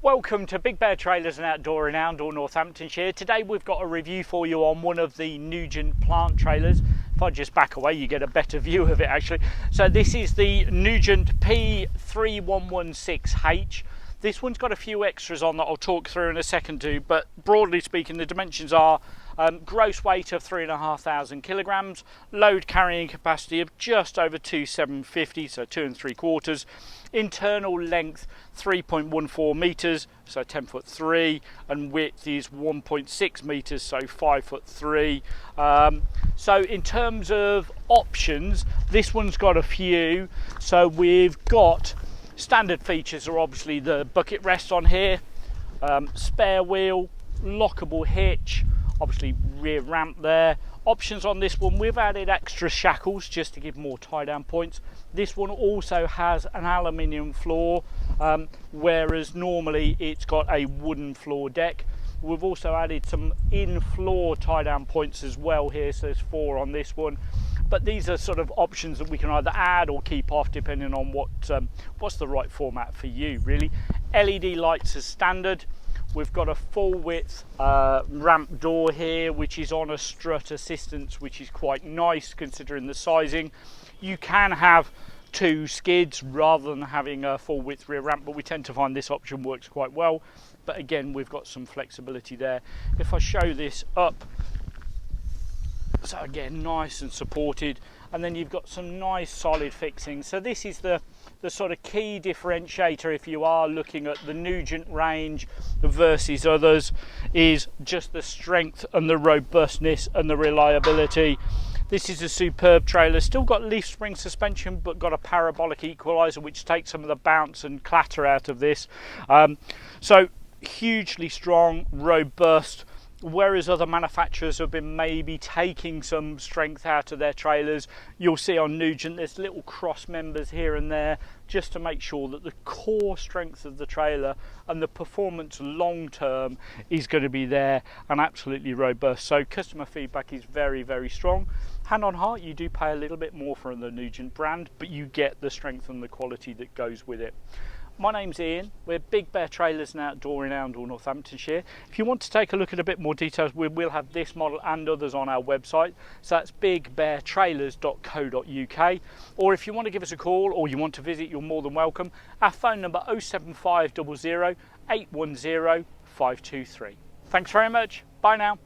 Welcome to Big Bear Trailers and Outdoor in Oundle, Northamptonshire. Today we've got a review for you on one of the Nugent Plant Trailers. If I just back away you get a better view of it actually. So this is the Nugent P3116H. This one's got a few extras on that I'll talk through in a second too, but broadly speaking the dimensions are gross weight of 3,500 kilograms, load carrying capacity of just over 2,750, so 2 3/4, internal length 3.14 meters, so 10'3", and width is 1.6 meters, so 5'3". So in terms of options, this one's got a few. So we've got standard features are obviously the bucket rest on here, spare wheel, lockable hitch, obviously rear ramp there. Options on this one, we've added extra shackles just to give more tie down points. This one also has an aluminium floor, whereas normally it's got a wooden floor deck. We've also added some in-floor tie down points as well here, so there's 4 on this one. But these are sort of options that we can either add or keep off depending on what's the right format for you really. LED lights as standard. We've got a full width ramp door here which is on a strut assistance, which is quite nice considering the sizing. You can have 2 skids rather than having a full width rear ramp, but we tend to find this option works quite well. But again, we've got some flexibility there. If I show this up, so again, nice and supported, and then you've got some nice solid fixings. So this is the sort of key differentiator if you are looking at the Nugent range versus others, is just the strength and the robustness and the reliability. This is a superb trailer, still got leaf spring suspension but got a parabolic equalizer which takes some of the bounce and clatter out of this. So hugely strong, robust, whereas other manufacturers have been maybe taking some strength out of their trailers. You'll see on Nugent there's little cross members here and there just to make sure that the core strength of the trailer and the performance long term is going to be there and absolutely robust. So customer feedback is very, very strong. Hand on heart, you do pay a little bit more for the Nugent brand, but you get the strength and the quality that goes with it. My name's Ian, we're Big Bear Trailers and Outdoor in Oundle, Northamptonshire. If you want to take a look at a bit more details, we will have this model and others on our website. So that's bigbeartrailers.co.uk. Or if you want to give us a call or you want to visit, you're more than welcome. Our phone number 07500 810 523. Thanks very much. Bye now.